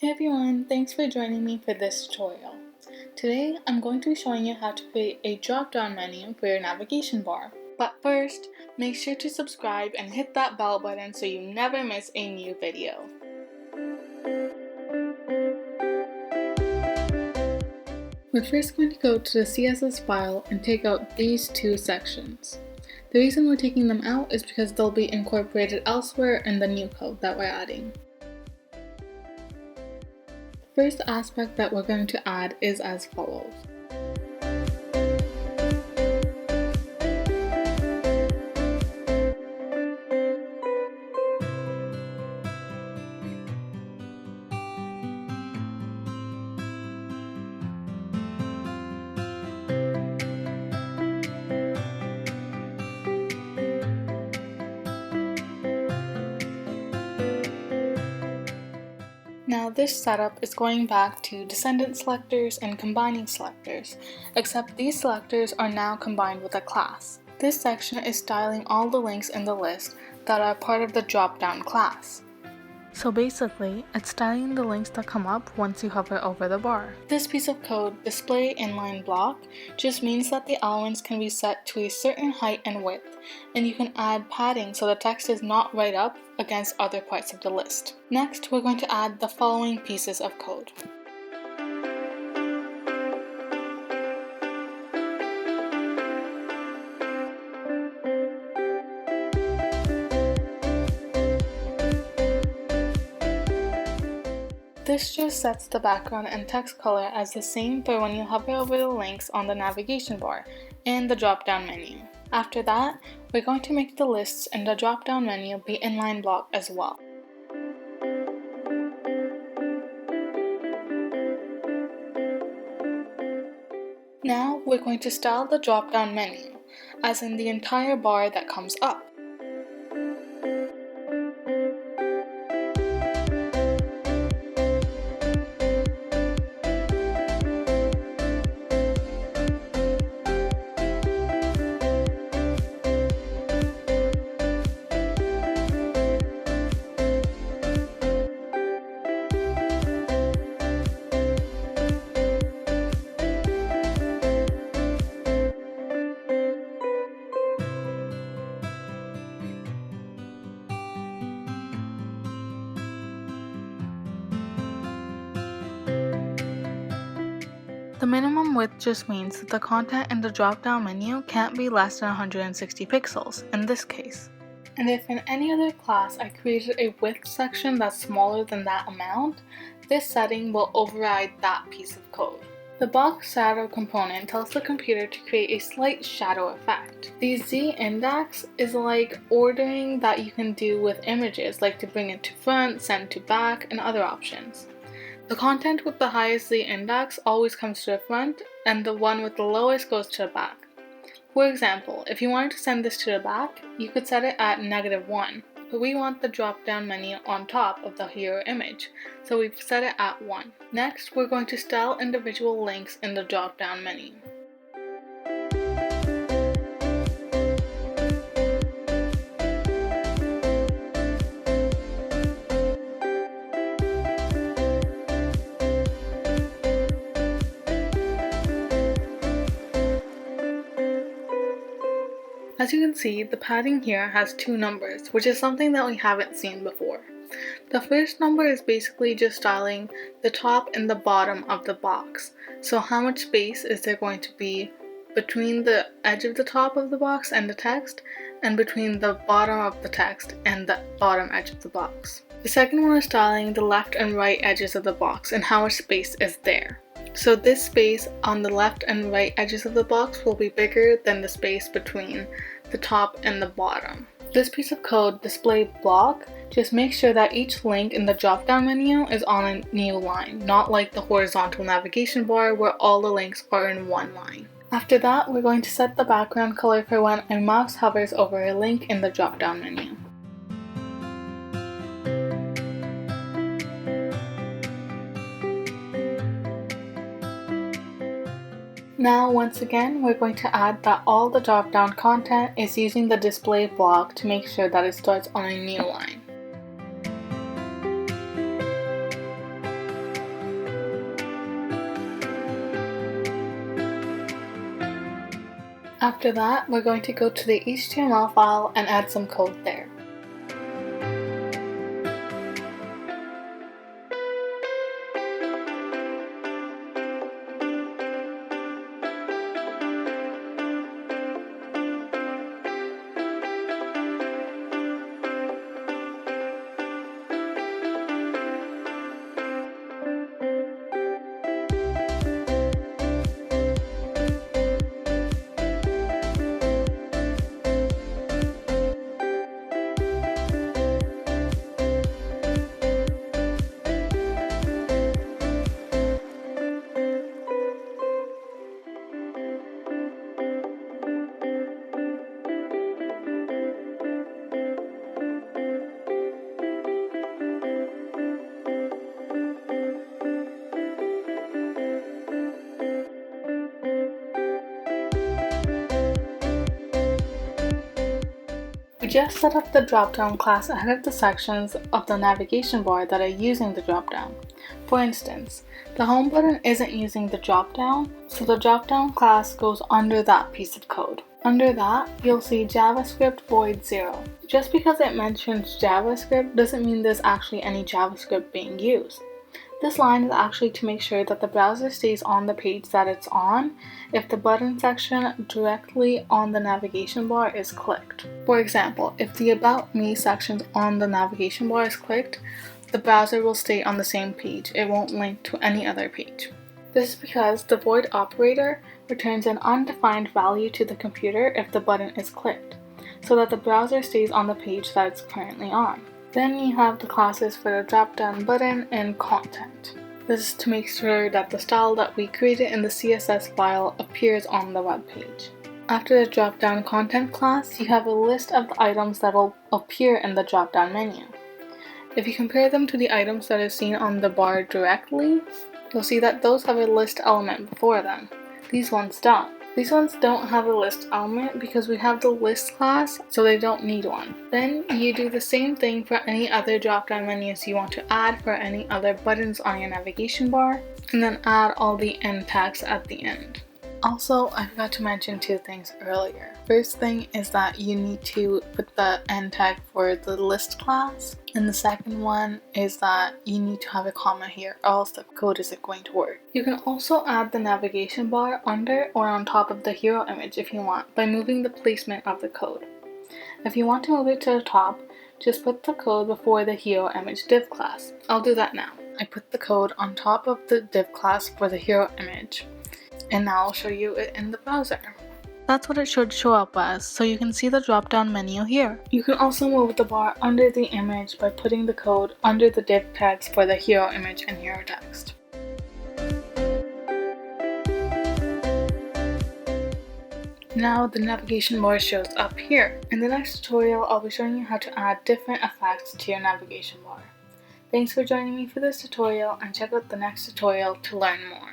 Hey everyone, thanks for joining me for this tutorial. Today I'm going to be showing you how to create a drop-down menu for your navigation bar. But first, make sure to subscribe and hit that bell button so you never miss a new video. We're first going to go to the CSS file and take out these two sections. The reason we're taking them out is because they'll be incorporated elsewhere in the new code that we're adding. The first aspect that we're going to add is as follows. Now this setup is going back to descendant selectors and combining selectors, except these selectors are now combined with a class. This section is styling all the links in the list that are part of the drop-down class. So basically, it's styling the links that come up once you hover over the bar. This piece of code, display inline block, just means that the elements can be set to a certain height and width, and you can add padding so the text is not right up against other parts of the list. Next, we're going to add the following pieces of code. This just sets the background and text color as the same for when you hover over the links on the navigation bar and the drop-down menu. After that, we're going to make the lists in the drop-down menu be inline block as well. Now we're going to style the drop-down menu, as in the entire bar that comes up. The minimum width just means that the content in the drop-down menu can't be less than 160 pixels, in this case. And if in any other class I created a width section that's smaller than that amount, this setting will override that piece of code. The box shadow component tells the computer to create a slight shadow effect. The Z index is like ordering that you can do with images, like to bring it to front, send to back, and other options. The content with the highest Z index always comes to the front, and the one with the lowest goes to the back. For example, if you wanted to send this to the back, you could set it at -1, but we want the drop-down menu on top of the hero image, so we've set it at 1. Next, we're going to style individual links in the drop-down menu. As you can see, the padding here has two numbers, which is something that we haven't seen before. The first number is basically just styling the top and the bottom of the box. So how much space is there going to be between the edge of the top of the box and the text, and between the bottom of the text and the bottom edge of the box. The second one is styling the left and right edges of the box and how much space is there. So this space on the left and right edges of the box will be bigger than the space between the top and the bottom. This piece of code, display block, just makes sure that each link in the drop-down menu is on a new line, not like the horizontal navigation bar where all the links are in one line. After that, we're going to set the background color for when a mouse hovers over a link in the drop-down menu. Now once again, we're going to add that all the drop-down content is using the display block to make sure that it starts on a new line. After that, we're going to go to the HTML file and add some code there. We just set up the Dropdown class ahead of the sections of the navigation bar that are using the Dropdown. For instance, the home button isn't using the Dropdown, so the Dropdown class goes under that piece of code. Under that, you'll see JavaScript void 0. Just because it mentions JavaScript doesn't mean there's actually any JavaScript being used. This line is actually to make sure that the browser stays on the page that it's on if the button section directly on the navigation bar is clicked. For example, if the About Me section on the navigation bar is clicked, the browser will stay on the same page. It won't link to any other page. This is because the void operator returns an undefined value to the computer if the button is clicked, so that the browser stays on the page that it's currently on. Then you have the classes for the drop-down button and content. This is to make sure that the style that we created in the CSS file appears on the web page. After the drop-down content class, you have a list of the items that will appear in the drop-down menu. If you compare them to the items that are seen on the bar directly, you'll see that those have a list element before them. These ones don't. These ones don't have a list element because we have the list class, so they don't need one. Then you do the same thing for any other drop-down menus you want to add for any other buttons on your navigation bar, and then add all the end tags at the end. Also, I forgot to mention two things earlier. First thing is that you need to put the end tag for the list class, and the second one is that you need to have a comma here or else the code isn't going to work. You can also add the navigation bar under or on top of the hero image if you want by moving the placement of the code. If you want to move it to the top, just put the code before the hero image div class. I'll do that now. I put the code on top of the div class for the hero image, and now I'll show you it in the browser. That's what it should show up as, so you can see the drop-down menu here. You can also move the bar under the image by putting the code under the div tags for the hero image and hero text. Now the navigation bar shows up here. In the next tutorial, I'll be showing you how to add different effects to your navigation bar. Thanks for joining me for this tutorial, and check out the next tutorial to learn more.